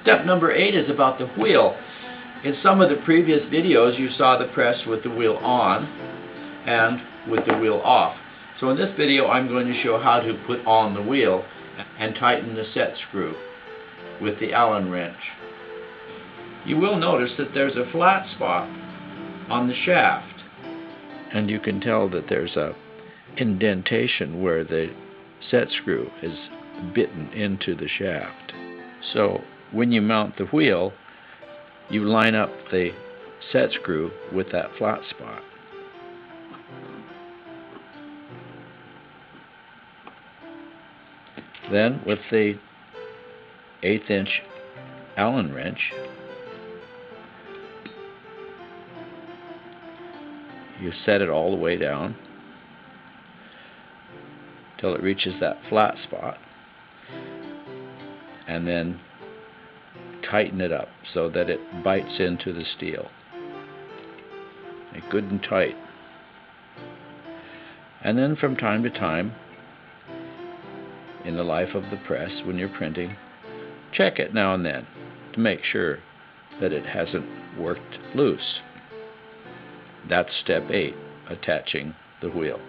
Step number 8 is about the wheel. In some of the previous videos you saw the press with the wheel on and with the wheel off. So in this video I'm going to show how to put on the wheel and tighten the set screw with the Allen wrench. You will notice that there's a flat spot on the shaft, and you can tell that there's a indentation where the set screw is bitten into the shaft. So when you mount the wheel, you line up the set screw with that flat spot. Then with the 1/8 inch Allen wrench, you set it all the way down till it reaches that flat spot, and then tighten it up so that it bites into the steel. Make good and tight. And then from time to time, in the life of the press when you're printing, check it now and then to make sure that it hasn't worked loose. That's step 8, attaching the wheel.